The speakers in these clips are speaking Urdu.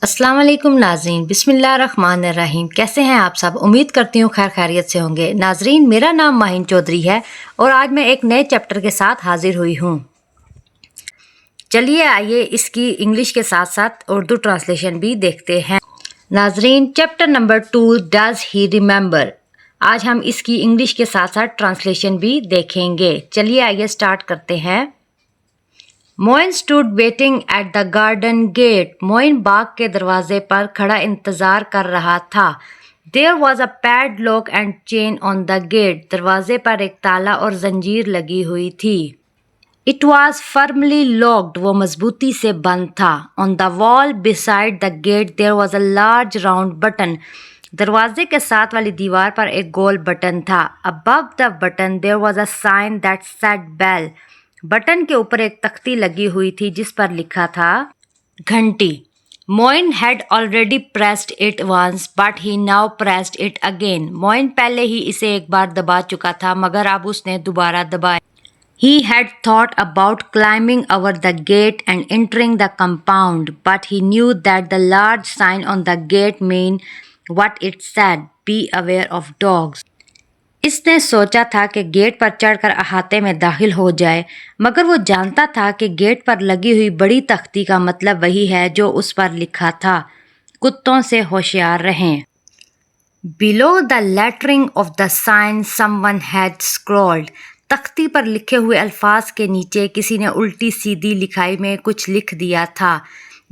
السلام علیکم ناظرین، بسم اللہ الرحمن الرحیم۔ کیسے ہیں آپ سب؟ امید کرتی ہوں خیر خیریت سے ہوں گے۔ ناظرین، میرا نام ماہین چودھری ہے اور آج میں ایک نئے چیپٹر کے ساتھ حاضر ہوئی ہوں۔ چلیے آئیے اس کی انگلش کے ساتھ ساتھ اردو ٹرانسلیشن بھی دیکھتے ہیں۔ ناظرین، chapter number 2 does he remember, آج ہم اس کی انگلش کے ساتھ ساتھ ٹرانسلیشن بھی دیکھیں گے۔ چلیے آئیے سٹارٹ کرتے ہیں۔ Moin stood waiting at the garden gate. Moin باغ کے دروازے پر کھڑا انتظار کر رہا تھا۔ There was a padlock and chain on the gate. دروازے پر ایک تالا اور زنجیر لگی ہوئی تھی۔ It was firmly locked. وہ مضبوطی سے بند تھا۔ On the wall beside the gate there was a large round button. دروازے کے ساتھ والی دیوار پر ایک گول بٹن تھا۔ Above the button there was a sign that said bell. Button کے اوپر ایک تختی لگی ہوئی تھی جس پر لکھا تھا گھنٹی۔ Moin had already pressed it once but he now pressed it again. Moin پہلے ہی اسے ایک بار دبا چکا تھا مگر اب اس نے دوبارہ دبایا۔ He had thought about climbing over the gate and entering the compound, but he knew that the large sign on the gate meant what it said, be aware of dogs. اس نے سوچا تھا کہ گیٹ پر چڑھ کر احاطے میں داخل ہو جائے، مگر وہ جانتا تھا کہ گیٹ پر لگی ہوئی بڑی تختی کا مطلب وہی ہے جو اس پر لکھا تھا، کتوں سے ہوشیار رہیں۔ Below the lettering of the sign someone had scrawled. تختی پر لکھے ہوئے الفاظ کے نیچے کسی نے الٹی سیدھی لکھائی میں کچھ لکھ دیا تھا۔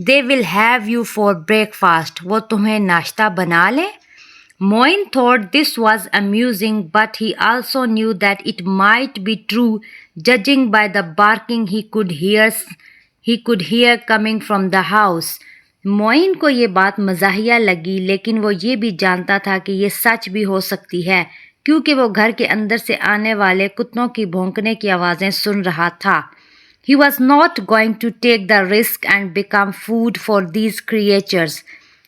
They will have you for breakfast. وہ تمہیں ناشتہ بنا لیں۔ Moin thought this was amusing, but he also knew that it might be true, judging by the barking he could hear coming from the house. Moin کو یہ بات مزاحیہ لگی، لیکن وہ یہ بھی جانتا تھا کہ یہ سچ بھی ہو سکتی ہے، کیونکہ وہ گھر کے اندر سے آنے والے کتوں کی بھونکنے کی آوازیں سن رہا تھا۔ He was not going to take the risk and become food for these creatures.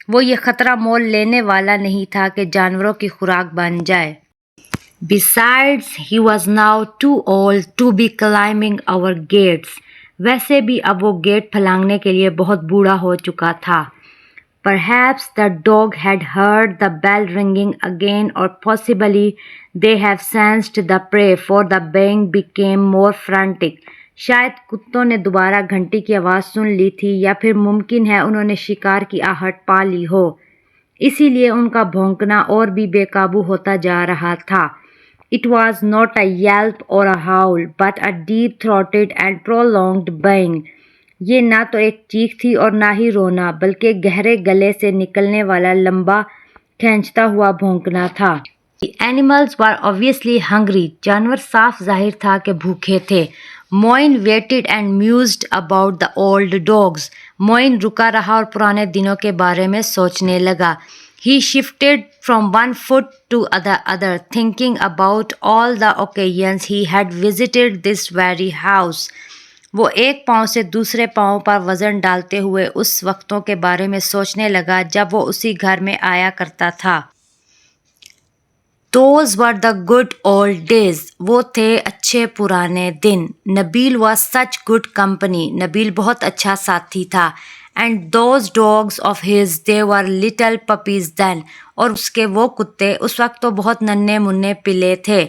وہ یہ خطرہ مول لینے والا نہیں تھا کہ جانوروں کی خوراک بن جائے۔ Besides, he was now too old to be climbing our gates. ویسے بھی اب وہ گیٹ پھلانگنے کے لیے بہت بوڑھا ہو چکا تھا۔ Perhaps the dog had heard the bell ringing again, or possibly they have sensed the prey, for the baying became more frantic. شاید کتوں نے دوبارہ گھنٹی کی آواز سن لی تھی، یا پھر ممکن ہے انہوں نے شکار کی آہٹ پا لی ہو، اسی لیے ان کا بھونکنا اور بھی بے قابو ہوتا جا رہا تھا۔ It was not a yelp or a howl, but a deep-throated and prolonged baying. یہ نہ تو ایک چیخ تھی اور نہ ہی رونا، بلکہ گہرے گلے سے نکلنے والا لمبا کھینچتا ہوا بھونکنا تھا۔ The animals were obviously hungry. جانور صاف ظاہر تھا کہ بھوکے تھے۔ Moin waited and mused about the old dogs. Moin رکا رہا اور پرانے دنوں کے بارے میں سوچنے لگا۔ He shifted from one foot to the other, thinking about all the occasions he had visited this very house. وہ ایک پاؤں سے دوسرے پاؤں پر وزن ڈالتے ہوئے اس وقتوں کے بارے میں سوچنے لگا جب وہ اسی گھر میں آیا کرتا تھا۔ Those were the good old days. وہ تھے اچھے پرانے دن۔ نبیل was such good company. نبیل بہت اچھا ساتھی تھا۔ And those dogs of his, they were little puppies then. اور اس کے وہ کتے اس وقت تو بہت ننھے منھے پلے تھے۔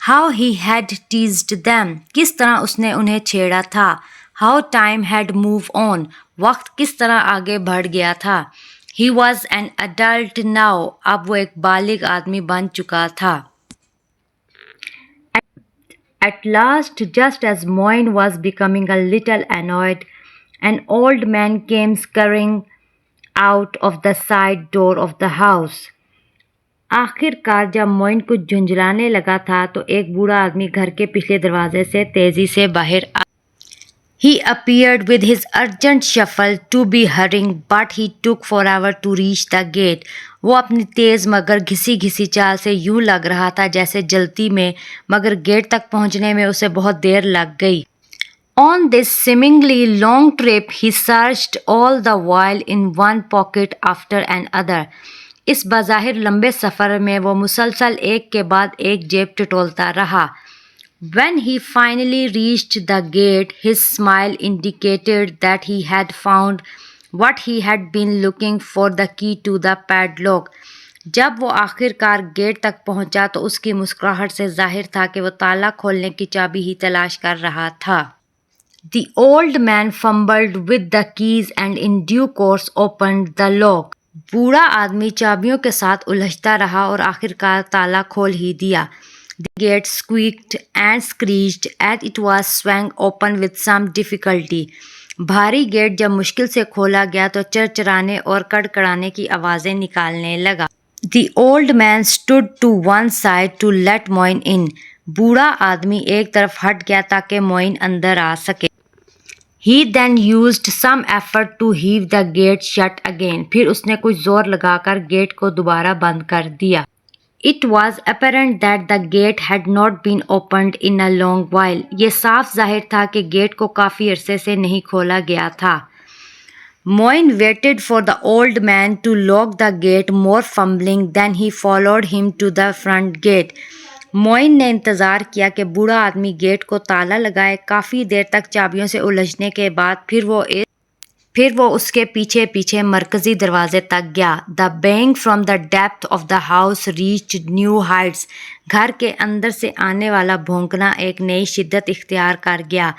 How he had teased them. کس طرح اس نے انہیں چھیڑا تھا۔ How time had moved on. وقت کس طرح آگے بڑھ گیا تھا۔ He was an adult now. اب وہ ایک بالغ آدمی بن چکا تھا۔ At last, just as Moin was becoming a little annoyed, an old man came scurrying out of the side door of the house. آخر کار جب موئن کچھ جھنجھلانے لگا تھا تو ایک بوڑھا آدمی گھر کے پچھلے دروازے سے تیزی سے باہر آیا۔ He appeared with his urgent shuffle to be hurrying, but he took forever to reach the gate. وہ اپنی تیز مگر گھسی گھسی چال سے یوں لگ رہا تھا جیسے جلتی میں، مگر گیٹ تک پہنچنے میں اسے بہت دیر لگ گئی۔ On this seemingly long trip, he searched all the while in one pocket after another. اس بظاہر لمبے سفر میں وہ مسلسل ایک کے بعد ایک جیب ٹٹولتا رہا۔ When he finally reached the gate, his smile indicated that he had found what he had been looking for the key to the padlock. جب وہ آخر کار گیٹ تک پہنچا تو اس کی مسکراہٹ سے ظاہر تھا کہ وہ تالا کھولنے کی چابی ہی تلاش کر رہا تھا. The old man fumbled with the keys and in due course opened the lock. بوڑھا آدمی چابیوں کے ساتھ الجھتا رہا اور آخر کار تالا کھول ہی دیا. The gate squeaked and screeched as it was swung open with some difficulty. بھاری گیٹ جب مشکل سے کھولا گیا تو چرچرانے اور کڑکڑانے کی آوازیں نکالنے لگا. The old man stood to one side to let Moin in. بوڑھا آدمی ایک طرف ہٹ گیا تاکہ موئن اندر آ سکے. He then used some effort to heave the gate shut again. پھر اس نے کچھ زور لگا کر گیٹ کو دوبارہ بند کر دیا. It was apparent that the gate had not been opened in a long while. یہ صاف ظاہر تھا کہ گیٹ کو کافی عرصے سے نہیں کھولا گیا تھا. Moin waited for the old man to lock the gate, more fumbling, then he followed him to the front gate. Moin نے انتظار کیا کہ بوڑھا آدمی گیٹ کو تالا لگائے. کافی دیر تک چابیوں سے الجھنے کے بعد پھر وہ اس کے پیچھے پیچھے مرکزی دروازے تک گیا. The bang from the depth of the house reached new heights. گھر کے اندر سے آنے والا بھونکنا ایک نئی شدت اختیار کر گیا.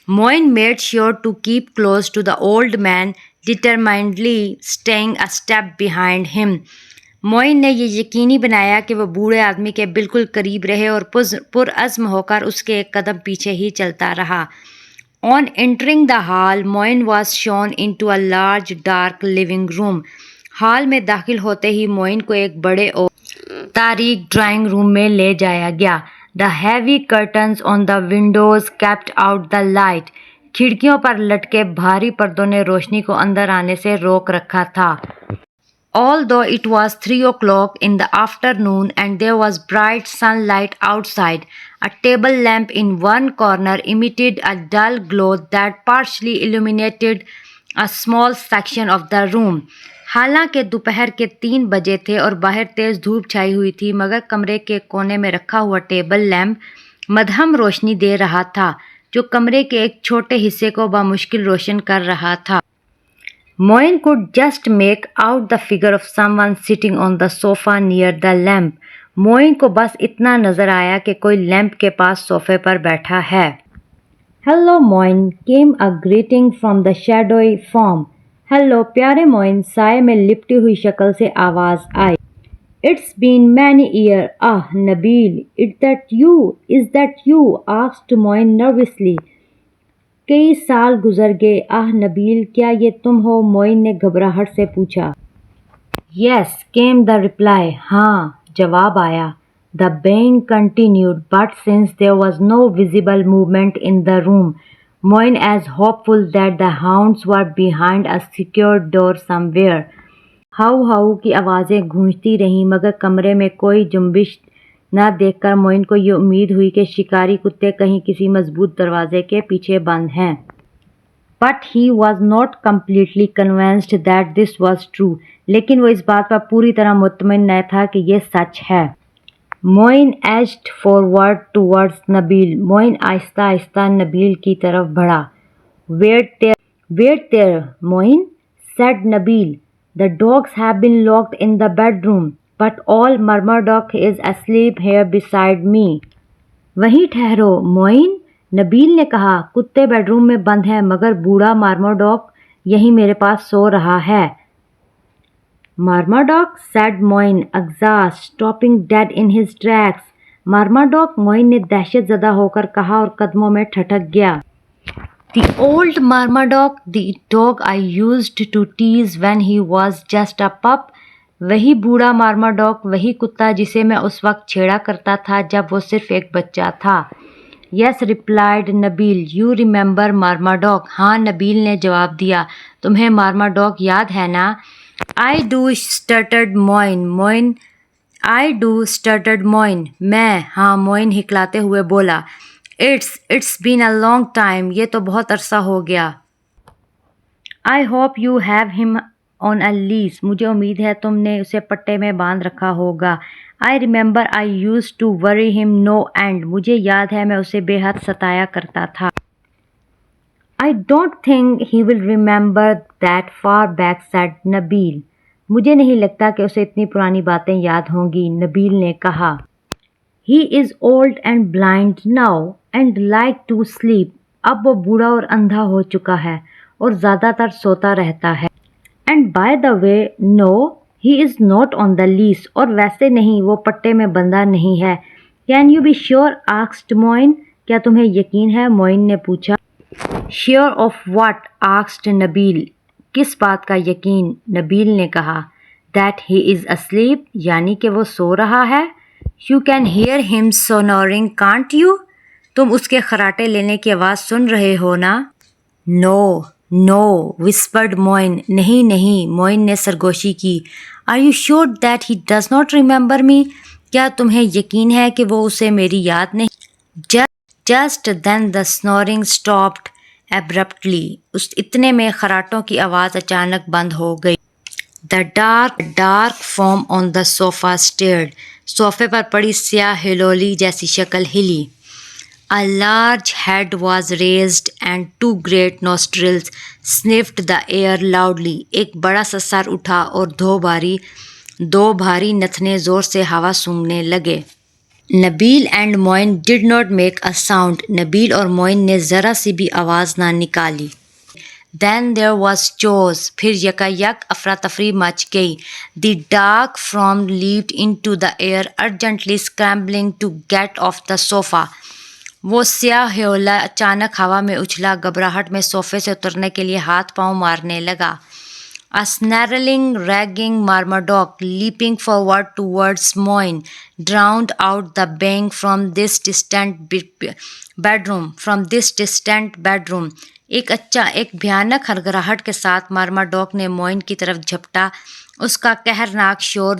Moin made sure to keep close to the old man, determinedly staying a step behind him. Moin نے یہ یقینی بنایا کہ وہ بوڑھے آدمی کے بالکل قریب رہے اور پرعزم ہو کر اس کے ایک قدم پیچھے ہی چلتا رہا. On entering the hall, Moin was shown into a large dark living room. Hall میں داخل ہوتے ہی موئن کو ایک بڑے اور تاریک ڈرائنگ روم میں لے جایا گیا. The heavy curtains on the windows kept out the light. کھڑکیوں پر لٹکے بھاری پردوں نے روشنی کو اندر آنے سے روک رکھا تھا. Although it was 3 o'clock in the afternoon and there was bright sunlight outside, a table lamp in one corner emitted a dull glow that partially illuminated a small section of the room. حالانکہ دوپہر کے 3 بجے تھے اور باہر تیز دھوپ چھائی ہوئی تھی، مگر کمرے کے کونے میں رکھا ہوا ٹیبل لیمپ مدھم روشنی دے رہا تھا جو کمرے کے ایک چھوٹے حصے کو بامشکل روشن کر رہا تھا. Moin could just make out the figure of someone sitting on the sofa near the lamp. Moin کو بس اتنا نظر آیا کہ کوئی لیمپ کے پاس صوفے پر بیٹھا ہے. Hello Moin came a greeting from the shadowy form. Hello پیارے موئن، سائے میں لپٹی ہوئی شکل سے آواز آئی. It's been many years. Nabeel, is that you? asked Moin nervously. کئی سال گزر گئے. نبیل، کیا یہ تم ہو؟ موئن نے گھبراہٹ سے پوچھا. Yes came the reply. ہاں جواب آیا. The bang continued, but since there was no visible movement in the room, Moin as hopeful that the hounds were behind a secured door somewhere. How how کی آوازیں گونجتی رہیں مگر کمرے میں کوئی جنبش نہ دیکھ کر موئن کو یہ امید ہوئی کہ شکاری کتے کہیں کسی مضبوط دروازے کے پیچھے بند ہیں. But he was not completely convinced that this was true. لیکن وہ اس بات پر پوری طرح مطمئن نہ تھا کہ یہ سچ ہے. موئن edged forward towards نبیل. موئن آہستہ آہستہ نبیل کی طرف بڑھا. Wait there, Moin, said Nabeel. The dogs have been locked in the bedroom. But all Marmaduke is asleep here beside me. وہیں ٹھہرو موئن, نبیل نے کہا. کتے بیڈ روم میں بند ہیں مگر بوڑھا مارماڈوک یہیں میرے پاس سو رہا ہے. Marmaduke, said Moin, aghast, stopping dead in his tracks. Marmaduke, Moin نے دہشت زدہ ہو کر کہا اور قدموں میں ٹھٹک گیا. The old Marmaduke, the dog I used to tease when he was just a pup. وہی بوڑھا مارماڈوک، وہی کتا جسے میں اس وقت چھیڑا کرتا تھا جب وہ صرف ایک بچہ تھا. Yes, replied Nabeel. You remember Marmaduke? ہاں نبیل نے جواب دیا. تمہیں مارماڈوک یاد ہے نا؟ I do, stuttered Moin. I do, stuttered Moin. میں، ہاں موئن ہکلاتے ہوئے بولا. It's been a long time. یہ تو بہت عرصہ ہو گیا. I hope you have him on a leash. مجھے امید ہے تم نے اسے پٹے میں باندھ رکھا ہوگا. I remember I used to worry him no end. مجھے یاد ہے میں اسے بے حد ستایا کرتا تھا. I don't think he will remember that far back, said نبیل. مجھے نہیں لگتا کہ اسے اتنی پرانی باتیں یاد ہوں گی، نبیل نے کہا. He is old and blind now and like to sleep. اب وہ بوڑھا اور اندھا ہو چکا ہے اور زیادہ تر سوتا رہتا ہے. And by the way, no, he is not on the lease. اور ویسے نہیں، وہ پٹے میں بندھا نہیں ہے. Can you be sure? asked Moin. کیا تمہیں یقین ہے؟ موئن نے پوچھا. Sure of what? asked نبیل. کس بات کا یقین؟ نبیل نے کہا. That he is asleep. یعنی کہ وہ سو رہا ہے. You can hear him snoring, can't you? تم اس کے خراٹے لینے کی آواز سن رہے ہو نا؟ No, no, whispered Moin. نہیں، موئن نے سرگوشی کی. Are you sure that he does not remember me? کیا تمہیں یقین ہے کہ وہ اسے میری یاد نہیں؟ Just then the snoring stopped abruptly. اس اتنے میں خراٹوں کی آواز اچانک بند ہو گئی. The dark form on the sofa stirred. صوفے پر پڑی سیاہ ہلولی جیسی شکل ہلی. A large head was raised and two great nostrils sniffed the air loudly. ایک بڑا سا سر اٹھا اور دو بھاری نتنے زور سے ہوا سونگھنے لگے. Nabeel and Moin did not make a sound. Nabeel اور موئن نے ذرا سی بھی آواز نہ نکالی. Then there was chaos. پھر یکایک افراتفری مچ گئی. The dark form leaped into the air, urgently scrambling to get off the sofa. وہ سیاہ ہیولا اچانک ہوا میں اچھلا، گھبراہٹ میں صوفے سے اترنے کے لیے ہاتھ پاؤں مارنے لگا. A snarling, ragging Marmaduke leaping forward towards Moin drowned out the bang from this distant bedroom. ایک بھیانک ہرگراہٹ کے ساتھ مارماڈوک نے موئن کی طرف جھپٹا. اس کا قہرناک شور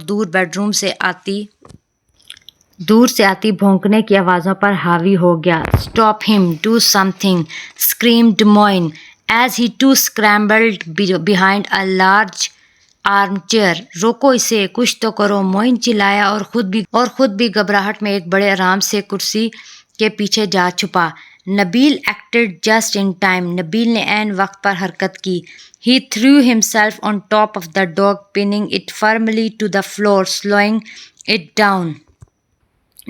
دور سے آتی بھونکنے کی آوازوں پر حاوی ہو گیا. Stop him, do something, screamed Moin as he too scrambled behind a large armchair. روکو اسے، کچھ تو کرو، موئن چلایا اور خود بھی گھبراہٹ میں ایک بڑے آرام سے کرسی کے پیچھے جا چھپا. نبیل acted just in time. نبیل نے عین وقت پر حرکت کی. He threw himself on top of the dog, pinning it firmly to the floor, slowing it down.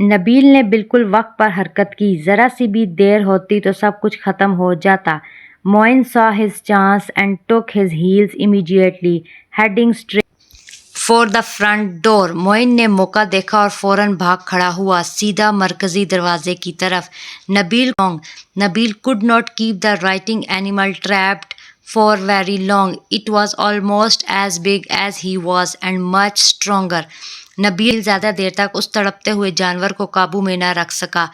نبیل نے بالکل وقت پر حرکت کی. ذرا سی بھی دیر ہوتی تو سب کچھ ختم ہو جاتا. Moin saw his chance and took his heels immediately, heading straight for the front door. Moin نے موقع دیکھا اور فوراً بھاگ کھڑا ہوا، سیدھا مرکزی دروازے کی طرف. نبیل could not keep the writing animal trapped for very long. It was almost as big as he was and much stronger. نبیل زیادہ دیر تک اس تڑپتے ہوئے جانور کو قابو میں نہ رکھ سکا.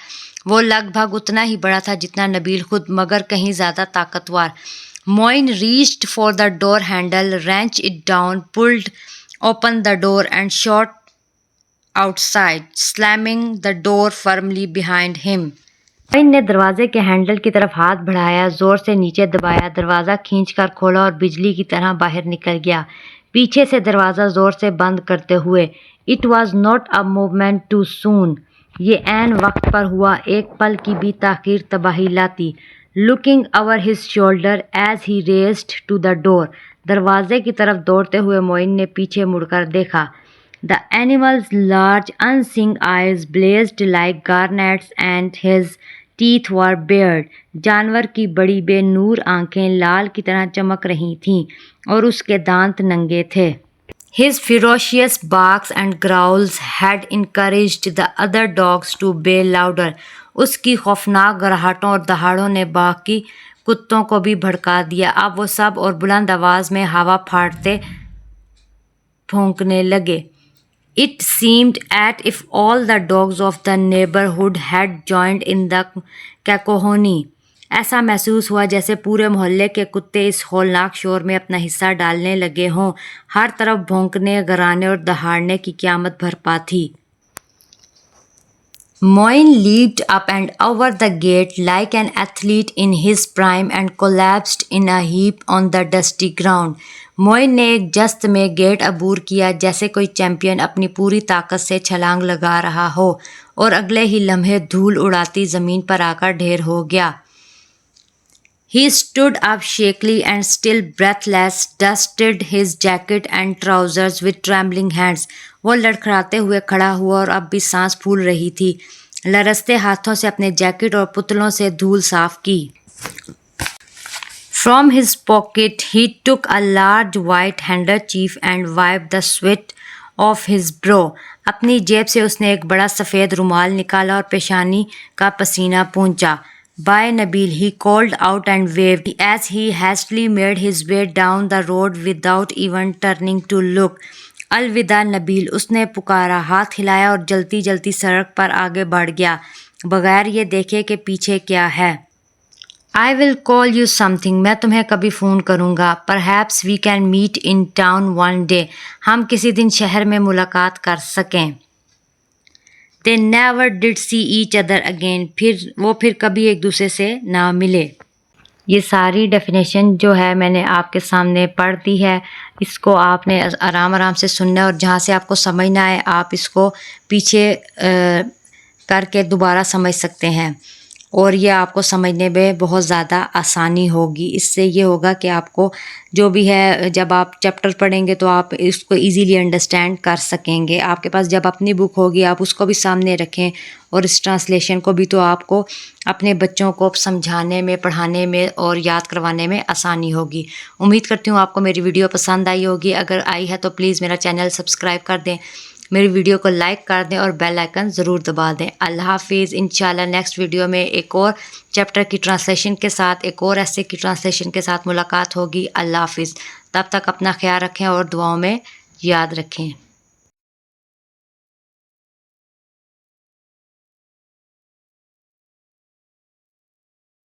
وہ لگ بھگ اتنا ہی بڑا تھا جتنا نبیل خود، مگر کہیں زیادہ طاقتور. Moin reached for the door handle, wrenched it down, pulled open the door and shot outside, slamming the door firmly behind him. Moin نے دروازے کے ہینڈل کی طرف ہاتھ بڑھایا، زور سے نیچے دبایا، دروازہ کھینچ کر کھولا اور بجلی کی طرح باہر نکل گیا، پیچھے سے دروازہ زور سے بند کرتے ہوئے. It was not a moment too soon. یہ عین وقت پر ہوا، ایک پل کی بھی تاخیر تباہی لاتی. Looking over his shoulder as he raced to the door. دروازے کی طرف دوڑتے ہوئے موئن نے پیچھے مڑ کر دیکھا. The animal's large unseeing eyes blazed like garnets and his teeth were bared. جانور کی بڑی بے نور آنکھیں لال کی طرح چمک رہی تھیں اور اس کے دانت ننگے تھے. His ferocious barks and growls had encouraged the other dogs to bay louder. اس کی خوفناک گراہٹوں اور دہاڑوں نے باقی کتوں کو بھی بھڑکا دیا. اب وہ سب اور بلند آواز میں ہوا پھاڑتے بھونکنے لگے. It seemed as if all the dogs of the neighborhood had joined in the cacophony. ایسا محسوس ہوا جیسے پورے محلے کے کتے اس ہولناک شور میں اپنا حصہ ڈالنے لگے ہوں. ہر طرف بھونکنے، گرانے اور دہاڑنے کی قیامت برپا تھی. Moin leaped up and over the gate like an athlete in his prime and collapsed in a heap on the dusty ground. Moin نے ایک جست میں گیٹ عبور کیا جیسے کوئی چیمپئن اپنی پوری طاقت سے چھلانگ لگا رہا ہو، اور اگلے ہی لمحے دھول اڑاتی زمین پر آ کر ڈھیر ہو گیا. He stood up shakily and still breathless, dusted his jacket and trousers with trembling hands. وہ لڑکھڑاتے ہوئے کھڑا ہوا اور اب بھی سانس پھول رہی تھی. لرزتے ہاتھوں سے اپنے جیکٹ اور پتلوں سے دھول صاف کی. From his pocket he took a large white handkerchief and wiped the sweat off his brow. اپنی جیب سے اس نے ایک بڑا سفید رومال نکالا اور پیشانی کا پسینہ پونچھا. Bye Nabil, he called out and waved as he hastily made his way down the road without even turning to look. الوداع نبیل، اس نے پکارا، ہاتھ ہلایا اور جلتی جلتی سڑک پر آگے بڑھ گیا بغیر یہ دیکھے کہ پیچھے کیا ہے. I will call you something, میں تمہیں کبھی فون کروں گا. Perhaps we can meet in town one day, ہم کسی دن شہر میں ملاقات کر سکیں. They never did see each other again, پھر کبھی ایک دوسرے سے نہ ملے. یہ ساری ڈیفینیشن جو ہے میں نے آپ کے سامنے پڑھ دی ہے. اس کو آپ نے آرام سے سننا ہے اور جہاں سے آپ کو سمجھ نہ آئے آپ اس کو پیچھے کر کے دوبارہ سمجھ سکتے ہیں اور یہ آپ کو سمجھنے میں بہت زیادہ آسانی ہوگی. اس سے یہ ہوگا کہ آپ کو جو بھی ہے جب آپ چیپٹر پڑھیں گے تو آپ اس کو ایزیلی انڈرسٹینڈ کر سکیں گے. آپ کے پاس جب اپنی بک ہوگی آپ اس کو بھی سامنے رکھیں اور اس ٹرانسلیشن کو بھی، تو آپ کو اپنے بچوں کو سمجھانے میں، پڑھانے میں اور یاد کروانے میں آسانی ہوگی. امید کرتی ہوں آپ کو میری ویڈیو پسند آئی ہوگی. اگر آئی ہے تو پلیز میرا چینل سبسکرائب کر دیں، میری ویڈیو کو لائک کر دیں اور بیل آئیکن ضرور دبا دیں. اللہ حافظ. انشاءاللہ نیکسٹ ویڈیو میں ایک اور چیپٹر کی ٹرانسلیشن کے ساتھ، ایک اور ایسے کی ٹرانسلیشن کے ساتھ ملاقات ہوگی. اللہ حافظ. تب تک اپنا خیال رکھیں اور دعاؤں میں یاد رکھیں.